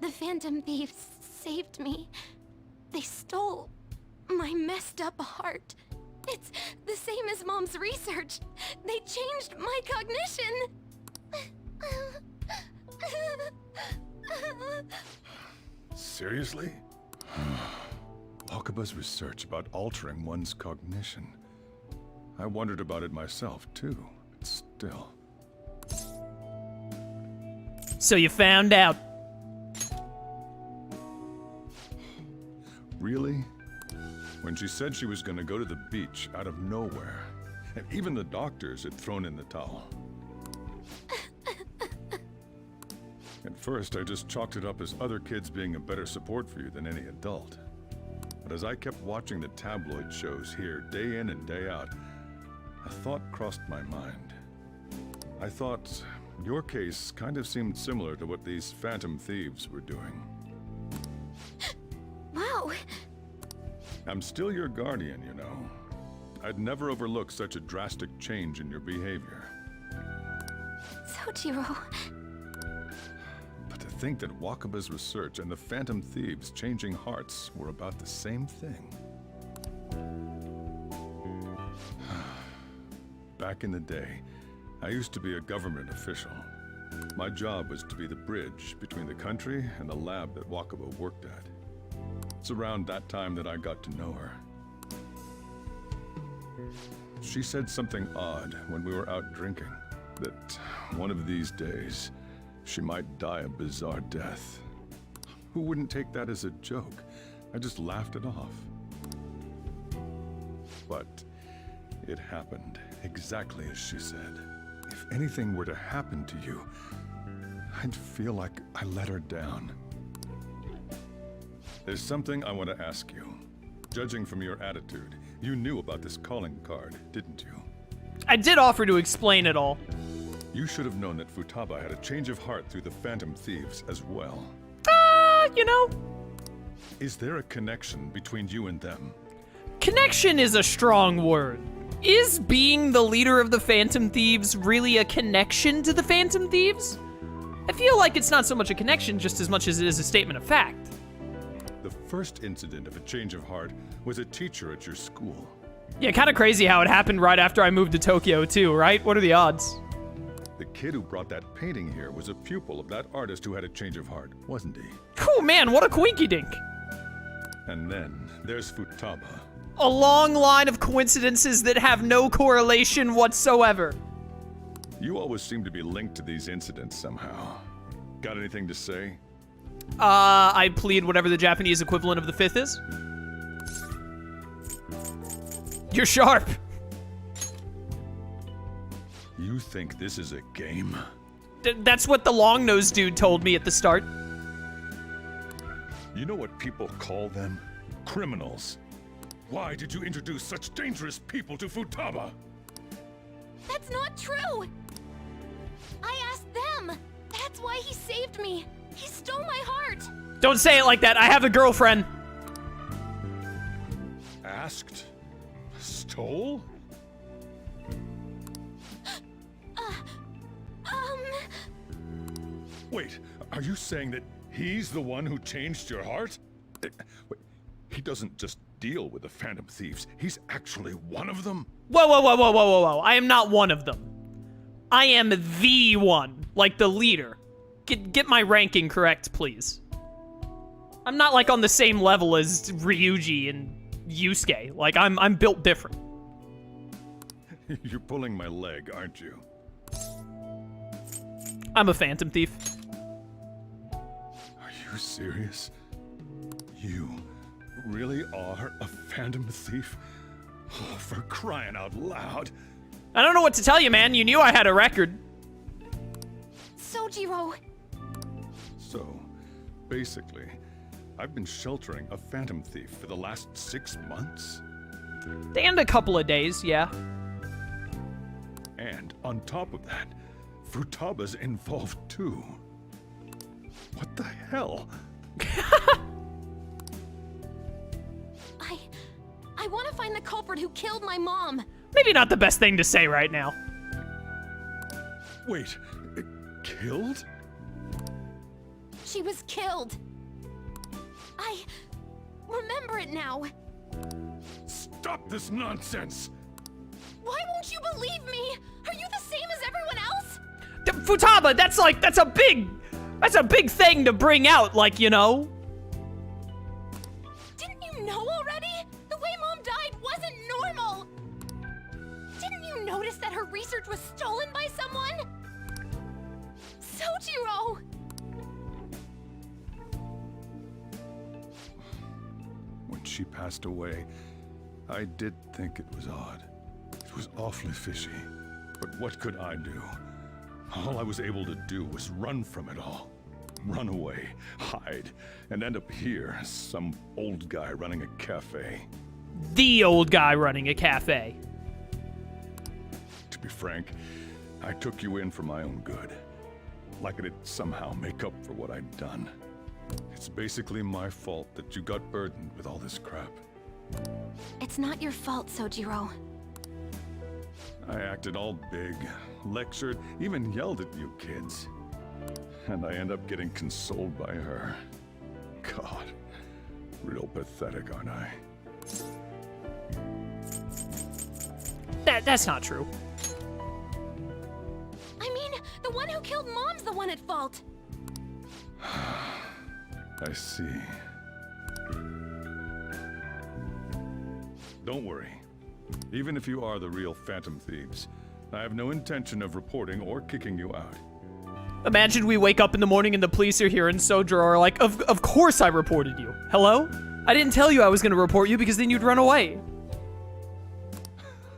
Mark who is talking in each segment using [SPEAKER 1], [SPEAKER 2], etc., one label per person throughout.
[SPEAKER 1] The Phantom Thieves saved me. They stole my messed up heart. It's the same as Mom's research. They changed my cognition.
[SPEAKER 2] Seriously? Wakaba's research about altering one's cognition. I wondered about it myself, too, but still.
[SPEAKER 3] So you found out.
[SPEAKER 2] Really? When she said she was going to go to the beach out of nowhere, and even the doctors had thrown in the towel. At first, I just chalked it up as other kids being a better support for you than any adult. But as I kept watching the tabloid shows here, day in and day out, a thought crossed my mind. I thought your case kind of seemed similar to what these Phantom Thieves were doing.
[SPEAKER 1] Wow.
[SPEAKER 2] I'm still your guardian, you know. I'd never overlook such a drastic change in your behavior.
[SPEAKER 1] Sojiro.
[SPEAKER 2] But to think that Wakaba's research and the Phantom Thieves changing hearts were about the same thing. Back in the day, I used to be a government official. My job was to be the bridge between the country and the lab that Wakaba worked at. It's around that time that I got to know her. She said something odd when we were out drinking, that one of these days, she might die a bizarre death. Who wouldn't take that as a joke? I just laughed it off. But it happened exactly as she said. If anything were to happen to you, I'd feel like I let her down. There's something I want to ask you. Judging from your attitude, you knew about this calling card, didn't you?
[SPEAKER 3] I did offer to explain it all.
[SPEAKER 2] You should have known that Futaba had a change of heart through the Phantom Thieves as well.
[SPEAKER 3] You know,
[SPEAKER 2] Is there a connection between you and them?
[SPEAKER 3] connection is a strong word. Is being the leader of the Phantom Thieves really a connection to the Phantom Thieves? I feel like it's not so much a connection just as much as it is a statement of fact.
[SPEAKER 2] The first incident of a change of heart was a teacher at your school.
[SPEAKER 3] Yeah, kind of crazy how it happened right after I moved to Tokyo too, right? What are the odds?
[SPEAKER 2] The kid who brought that painting here was a pupil of that artist who had a change of heart, wasn't he?
[SPEAKER 3] Oh man, what a coinky-dink.
[SPEAKER 2] And then there's Futaba.
[SPEAKER 3] A long line of coincidences that have no correlation whatsoever.
[SPEAKER 2] You always seem to be linked to these incidents somehow. Got anything to say?
[SPEAKER 3] I plead whatever the Japanese equivalent of the fifth is. You're sharp.
[SPEAKER 2] You think this is a game?
[SPEAKER 3] That's what the long-nosed dude told me at the start.
[SPEAKER 2] You know what people call them? Criminals. Why did you introduce such dangerous people to Futaba?
[SPEAKER 1] That's not true! I asked them! That's why he saved me! He stole my heart!
[SPEAKER 3] Don't say it like that. I have a girlfriend.
[SPEAKER 2] Asked? Stole? Wait, are you saying that he's the one who changed your heart? Wait, he doesn't just deal with the Phantom Thieves. He's actually one of them?
[SPEAKER 3] Whoa, whoa, whoa, whoa, whoa, whoa, whoa. I am not one of them. I am the one, like the leader. Get my ranking correct, please. I'm not like on the same level as Ryuji and Yusuke. Like I'm built different.
[SPEAKER 2] You're pulling my leg, aren't you?
[SPEAKER 3] I'm a Phantom Thief.
[SPEAKER 2] Are you serious? You really are a Phantom Thief? Oh, for crying out loud.
[SPEAKER 3] I don't know what to tell you, man. You knew I had a record.
[SPEAKER 1] Sojiro!
[SPEAKER 2] So, basically, I've been sheltering a Phantom Thief for the last 6 months?
[SPEAKER 3] And a couple of days, yeah.
[SPEAKER 2] And on top of that, Futaba's involved too. What the hell?
[SPEAKER 1] I want to find the culprit who killed my mom.
[SPEAKER 3] Maybe not the best thing to say right now.
[SPEAKER 2] Wait, killed?
[SPEAKER 1] She was killed. I remember it now.
[SPEAKER 2] Stop this nonsense!
[SPEAKER 1] Why won't you believe me? Are you the same as everyone else?
[SPEAKER 3] Futaba, that's a big thing to bring out, like, you know.
[SPEAKER 1] Didn't you know already? The way Mom died wasn't normal. Didn't you notice that her research was stolen by someone? Sojiro!
[SPEAKER 2] When she passed away, I did think it was odd. It was awfully fishy. But what could I do? All I was able to do was run from it all. Run away, hide, and end up here, some old guy running a cafe.
[SPEAKER 3] The old guy running a cafe.
[SPEAKER 2] To be frank, I took you in for my own good. Like it'd somehow make up for what I'd done. It's basically my fault that you got burdened with all this crap.
[SPEAKER 1] It's not your fault, Sojiro.
[SPEAKER 2] I acted all big, lectured, even yelled at you kids. And I end up getting consoled by her. God, real pathetic, aren't I?
[SPEAKER 3] That's not true.
[SPEAKER 1] I mean, the one who killed Mom's the one at fault.
[SPEAKER 2] I see. Don't worry. Even if you are the real Phantom Thieves, I have no intention of reporting or kicking you out.
[SPEAKER 3] Imagine we wake up in the morning and the police are here and Sojiro are like, of course I reported you. Hello? I didn't tell you I was gonna report you because then you'd run away.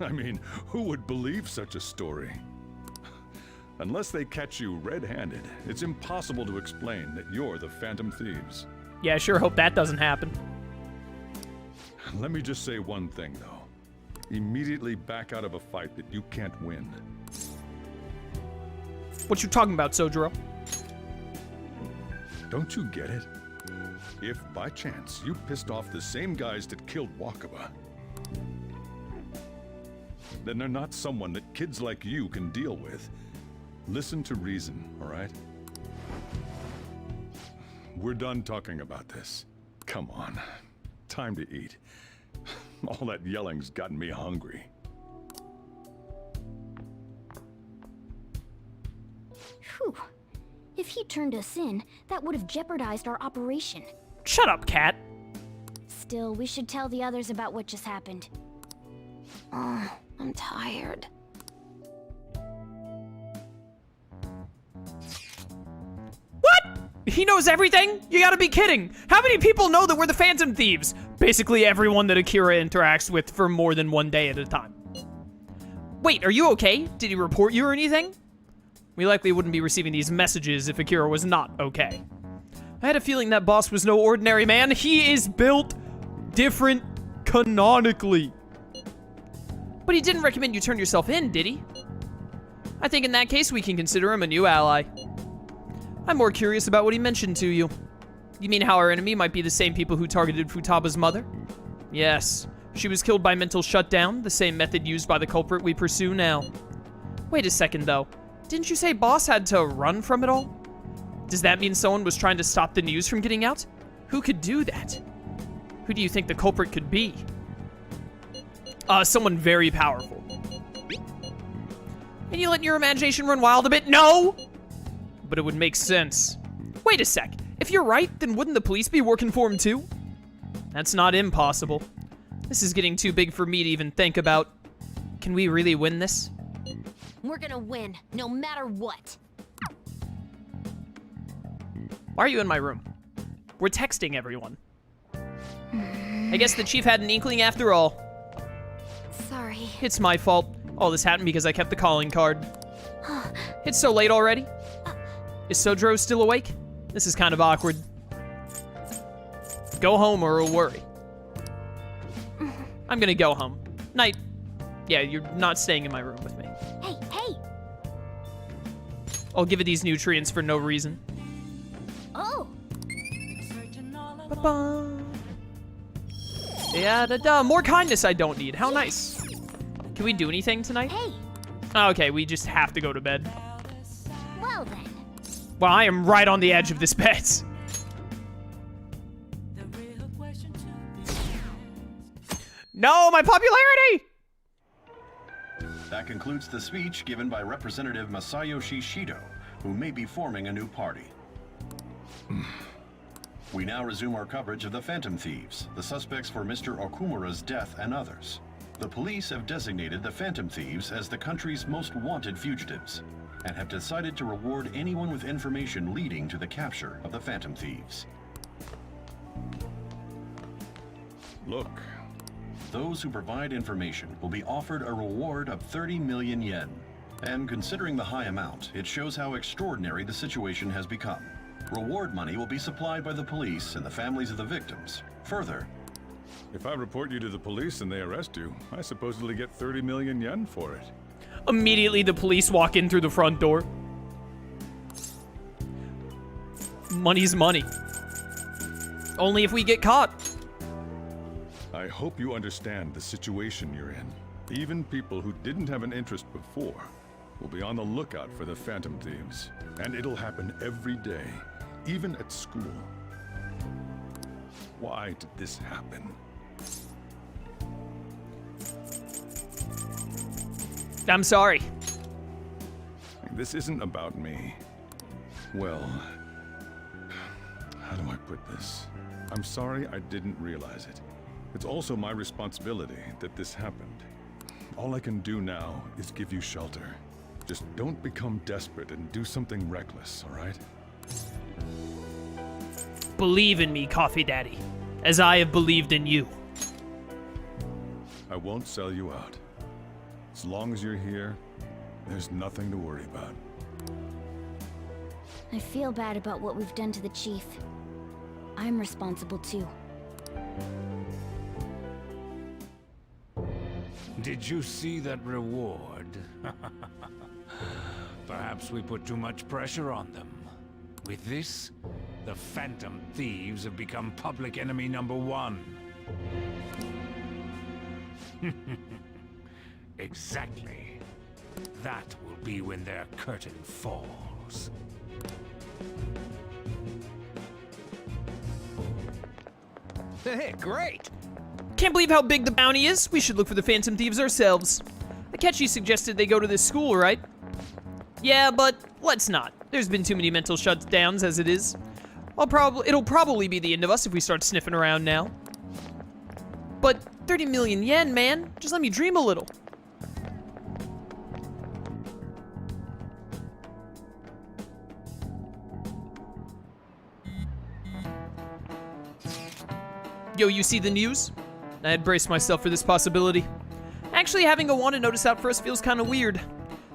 [SPEAKER 2] I mean, who would believe such a story? Unless they catch you red-handed, it's impossible to explain that you're the Phantom Thieves.
[SPEAKER 3] Yeah, I sure hope that doesn't happen.
[SPEAKER 2] Let me just say one thing, though. Immediately back out of a fight that you can't win.
[SPEAKER 3] What you talking about, Sojiro?
[SPEAKER 2] Don't you get it? If, by chance, you pissed off the same guys that killed Wakaba, then they're not someone that kids like you can deal with. Listen to reason, all right? We're done talking about this. Come on. Time to eat. All that yelling's gotten me hungry.
[SPEAKER 4] Phew. If he turned us in, that would have jeopardized our operation.
[SPEAKER 3] Shut up, cat.
[SPEAKER 4] Still, we should tell the others about what just happened.
[SPEAKER 1] Oh, I'm tired.
[SPEAKER 3] What? He knows everything? You gotta be kidding. How many people know that we're the Phantom Thieves? Basically everyone that Akira interacts with for more than one day at a time. Wait, are you okay? Did he report you or anything? We likely wouldn't be receiving these messages if Akira was not okay. I had a feeling that boss was no ordinary man. He is built different canonically. But he didn't recommend you turn yourself in, did he? I think in that case we can consider him a new ally. I'm more curious about what he mentioned to you. You mean how our enemy might be the same people who targeted Futaba's mother? Yes. She was killed by mental shutdown, the same method used by the culprit we pursue now. Wait a second, though. Didn't you say Boss had to run from it all? Does that mean someone was trying to stop the news from getting out? Who could do that? Who do you think the culprit could be? Someone very powerful. And you letting your imagination run wild a bit? No! But it would make sense. Wait a sec. If you're right, then wouldn't the police be working for him too? That's not impossible. This is getting too big for me to even think about. Can we really win this?
[SPEAKER 4] We're gonna win, no matter what.
[SPEAKER 3] Why are you in my room? We're texting everyone. I guess the chief had an inkling after all.
[SPEAKER 1] Sorry.
[SPEAKER 3] It's my fault. All this happened because I kept the calling card. It's so late already. Is Sojiro still awake? This is kind of awkward. Go home or he'll worry. I'm gonna go home. Night. Yeah, you're not staying in my room with me.
[SPEAKER 4] Hey, hey!
[SPEAKER 3] I'll give it these nutrients for no reason.
[SPEAKER 4] Oh!
[SPEAKER 3] Ba-ba. Yeah, da-da. More kindness I don't need. How nice. Can we do anything tonight?
[SPEAKER 4] Hey!
[SPEAKER 3] Okay, we just have to go to bed.
[SPEAKER 4] Well then.
[SPEAKER 3] Well, I am right on the edge of this bet. No, my popularity!
[SPEAKER 5] That concludes the speech given by Representative Masayoshi Shido, who may be forming a new party. We now resume our coverage of the Phantom Thieves, the suspects for Mr. Okumura's death and others. The police have designated the Phantom Thieves as the country's most wanted fugitives, and have decided to reward anyone with information leading to the capture of the Phantom Thieves.
[SPEAKER 2] Look.
[SPEAKER 5] Those who provide information will be offered a reward of 30 million yen. And considering the high amount, it shows how extraordinary the situation has become. Reward money will be supplied by the police and the families of the victims. Further,
[SPEAKER 2] If I report you to the police and they arrest you, I supposedly get 30 million yen for it.
[SPEAKER 3] Immediately, the police walk in through the front door. Money's money. Only if we get caught.
[SPEAKER 2] I hope you understand the situation you're in. Even people who didn't have an interest before will be on the lookout for the Phantom Thieves. And it'll happen every day, even at school. Why did this happen?
[SPEAKER 3] I'm sorry.
[SPEAKER 2] This isn't about me. Well, how do I put this? I'm sorry I didn't realize it. It's also my responsibility that this happened. All I can do now is give you shelter. Just don't become desperate and do something reckless, all right?
[SPEAKER 3] Believe in me, Coffee Daddy, as I have believed in you.
[SPEAKER 2] I won't sell you out. As long as you're here, there's nothing to worry about.
[SPEAKER 4] I feel bad about what we've done to the chief. I'm responsible too.
[SPEAKER 6] Did you see that reward? Perhaps we put too much pressure on them. With this, the Phantom Thieves have become public enemy #1. Exactly. That will be when their curtain falls.
[SPEAKER 7] Hey, great!
[SPEAKER 3] Can't believe how big the bounty is. We should look for the Phantom Thieves ourselves. Akechi suggested they go to this school, right? Yeah, but let's not. There's been too many mental shutdowns as it is. It'll probably be the end of us if we start sniffing around now. But 30 million yen, man. Just let me dream a little. Yo, you see the news? I had braced myself for this possibility. Actually, having a wanted notice out for us feels kind of weird.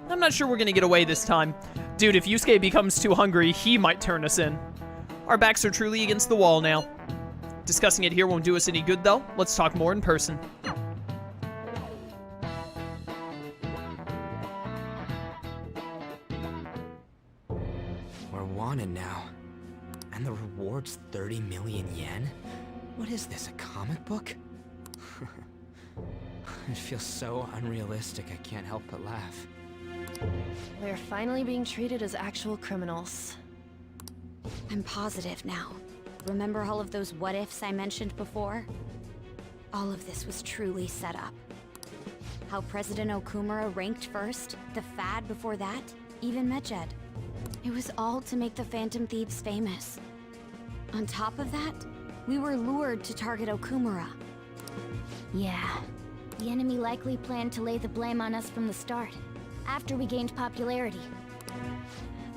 [SPEAKER 3] I'm not sure we're gonna get away this time. Dude, if Yusuke becomes too hungry, he might turn us in. Our backs are truly against the wall now. Discussing it here won't do us any good, though. Let's talk more in person.
[SPEAKER 7] We're wanted now. And the reward's 30 million yen? What is this, a comic book? It feels so unrealistic, I can't help but laugh.
[SPEAKER 8] We're finally being treated as actual criminals.
[SPEAKER 4] I'm positive now. Remember all of those what-ifs I mentioned before? All of this was truly set up. How President Okumura ranked first, the fad before that, even Medjed. It was all to make the Phantom Thieves famous. On top of that, we were lured to target Okumura. Yeah, the enemy likely planned to lay the blame on us from the start, after we gained popularity.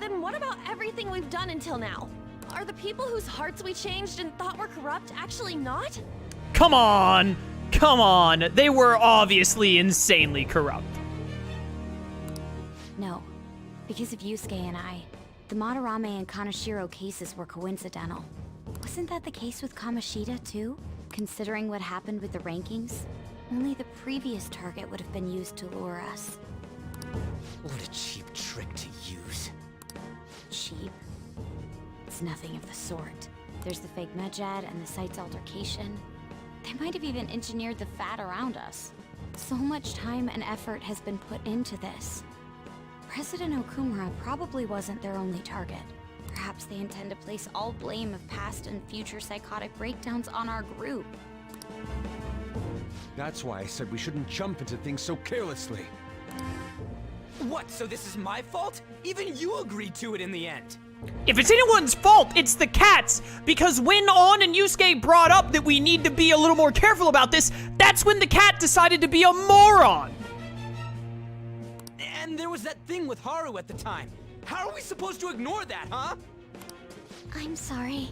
[SPEAKER 8] Then what about everything we've done until now? Are the people whose hearts we changed and thought were corrupt actually not?
[SPEAKER 3] Come on! Come on! They were obviously insanely corrupt.
[SPEAKER 4] No, because of Yusuke and I, the Madarame and Kaneshiro cases were coincidental. Wasn't that the case with Kamoshida, too? Considering what happened with the rankings, only the previous target would have been used to lure us.
[SPEAKER 7] What a cheap trick to use.
[SPEAKER 4] Cheap? It's nothing of the sort. There's the fake Medjed and the site's altercation. They might have even engineered the fad around us. So much time and effort has been put into this. President Okumura probably wasn't their only target. perhaps they intend to place all blame of past and future psychotic breakdowns on our group.
[SPEAKER 9] That's why I said we shouldn't jump into things so carelessly.
[SPEAKER 7] What, so this is my fault? Even you agreed to it in the end.
[SPEAKER 3] If it's anyone's fault, it's the cat's. Because when On and Yusuke brought up that we need to be a little more careful about this, that's when the cat decided to be a moron.
[SPEAKER 7] And there was that thing with Haru at the time. How are we supposed to ignore that, huh?
[SPEAKER 1] I'm sorry.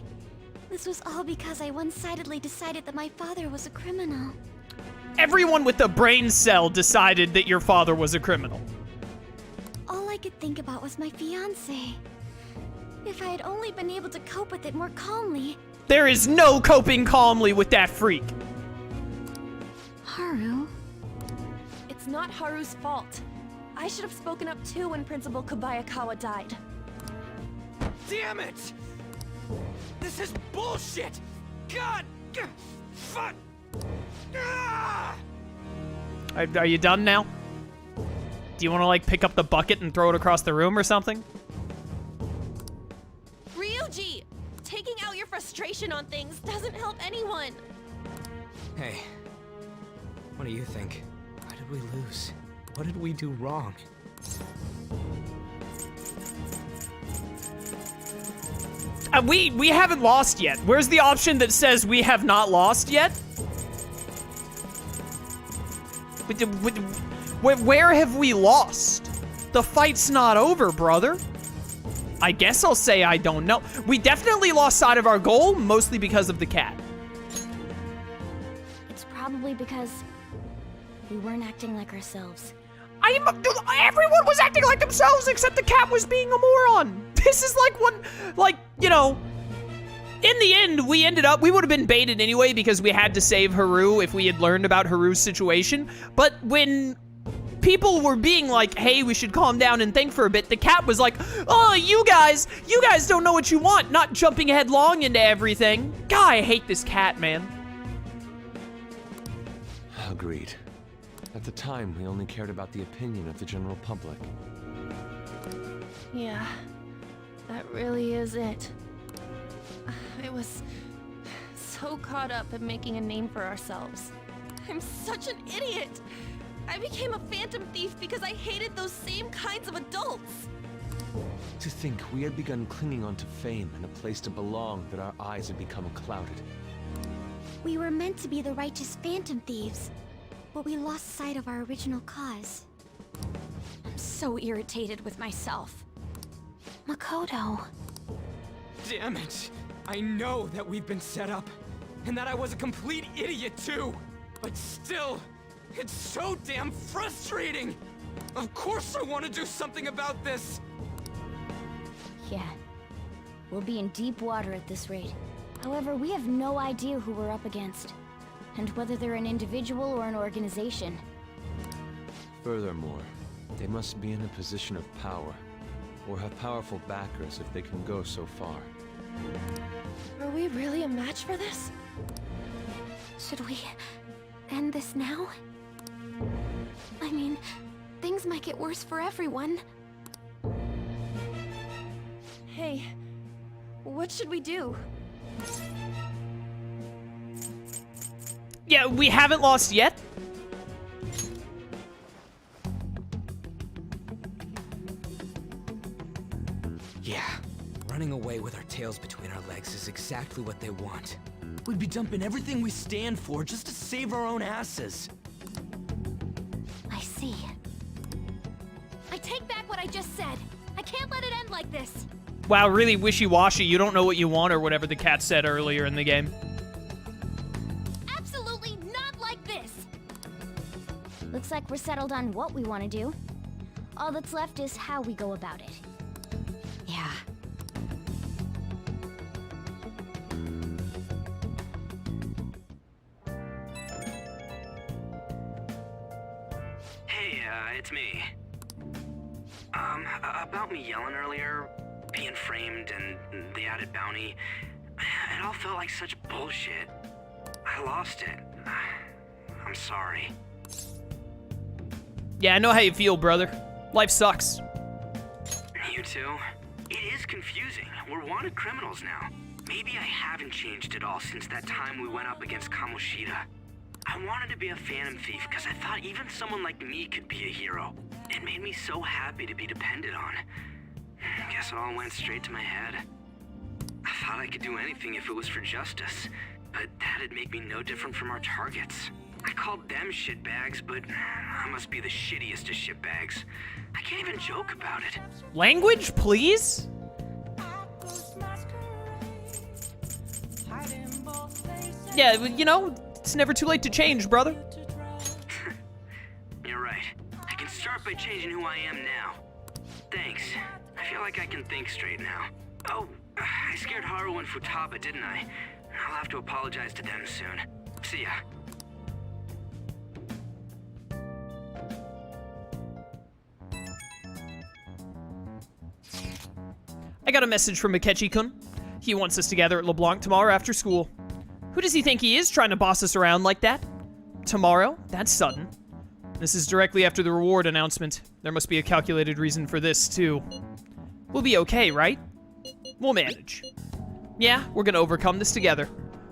[SPEAKER 1] This was all because I one-sidedly decided that my father was a criminal.
[SPEAKER 3] Everyone with a brain cell decided that your father was a criminal.
[SPEAKER 1] All I could think about was my fiancé. If I had only been able to cope with it more calmly.
[SPEAKER 3] There is no coping calmly with that freak.
[SPEAKER 1] Haru?
[SPEAKER 8] It's not Haru's fault. I should have spoken up too when Principal Kobayakawa died.
[SPEAKER 7] Damn it! This is bullshit! God! Fuck! Ah!
[SPEAKER 3] Are you done now? Do you want to, like, pick up the bucket and throw it across the room or something?
[SPEAKER 8] Ryuji! Taking out your frustration on things doesn't help anyone.
[SPEAKER 7] Hey, what do you think? Why did we lose? What did we do wrong?
[SPEAKER 3] We haven't lost yet. Where's the option that says we have not lost yet? Where have we lost? The fight's not over, brother. I guess I'll say I don't know. We definitely lost sight of our goal, mostly because of the cat.
[SPEAKER 4] It's probably because we weren't acting like ourselves.
[SPEAKER 3] Everyone was acting like themselves except the cat was being a moron. This is like you know, in the end, we would have been baited anyway because we had to save Haru if we had learned about Haru's situation. But when people were being like, hey, we should calm down and think for a bit, the cat was like, oh, you guys don't know what you want, not jumping headlong into everything. God, I hate this cat, man.
[SPEAKER 9] Agreed. At the time, we only cared about the opinion of the general public.
[SPEAKER 8] Yeah, that really is it. I was so caught up in making a name for ourselves. I'm such an idiot! I became a phantom thief because I hated those same kinds of adults!
[SPEAKER 9] To think we had begun clinging onto fame and a place to belong that our eyes had become clouded.
[SPEAKER 1] We were meant to be the righteous phantom thieves, but we lost sight of our original cause.
[SPEAKER 4] I'm so irritated with myself.
[SPEAKER 1] Makoto.
[SPEAKER 7] Damn it! I know that we've been set up, and that I was a complete idiot too! But still, it's so damn frustrating! Of course I want to do something about this!
[SPEAKER 4] Yeah. We'll be in deep water at this rate. However, we have no idea who we're up against, and whether they're an individual or an organization.
[SPEAKER 9] Furthermore, they must be in a position of power, or have powerful backers if they can go so far.
[SPEAKER 8] Are we really a match for this?
[SPEAKER 1] Should we end this now? I mean, things might get worse for everyone.
[SPEAKER 8] Hey, what should we do?
[SPEAKER 3] Yeah, we haven't lost yet.
[SPEAKER 7] Yeah, running away with our tails between our legs is exactly what they want. We'd be dumping everything we stand for just to save our own asses.
[SPEAKER 1] I see. I take back what I just said. I can't let it end like this.
[SPEAKER 3] Wow, really wishy-washy. You don't know what you want or whatever the cat said earlier in the game.
[SPEAKER 1] Absolutely not like this.
[SPEAKER 4] Looks like we're settled on what we want to do. All that's left is how we go about it.
[SPEAKER 1] Yeah.
[SPEAKER 10] Hey, it's me. About me yelling earlier, being framed, and the added bounty, it all felt like such bullshit. I lost it. I'm sorry.
[SPEAKER 3] Yeah, I know how you feel, brother. Life sucks.
[SPEAKER 10] You too? It is confusing. We're wanted criminals now. Maybe I haven't changed at all since that time we went up against Kamoshida. I wanted to be a Phantom Thief because I thought even someone like me could be a hero. It made me so happy to be depended on. Guess it all went straight to my head. I thought I could do anything if it was for justice, but that'd make me no different from our targets. I called them shitbags, but I must be the shittiest of shitbags. I can't even joke about it.
[SPEAKER 3] Language, please? Yeah, you know, it's never too late to change, brother.
[SPEAKER 10] You're right. I can start by changing who I am now. Thanks. I feel like I can think straight now. Oh, I scared Haru and Futaba, didn't I? I'll have to apologize to them soon. See ya.
[SPEAKER 3] I got a message from Akechi-kun. He wants us to gather at LeBlanc tomorrow after school. Who does he think he is, trying to boss us around like that? Tomorrow? That's sudden. This is directly after the reward announcement. There must be a calculated reason for this, too. We'll be okay, right? We'll manage. Yeah, we're gonna overcome this together.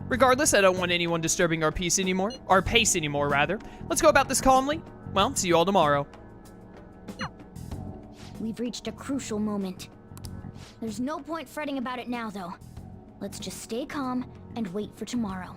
[SPEAKER 3] Regardless, I don't want anyone disturbing our peace anymore. Our pace anymore, rather. Let's go about this calmly. Well, see you all tomorrow.
[SPEAKER 4] We've reached a crucial moment. There's no point fretting about it now, though. Let's just stay calm and wait for tomorrow.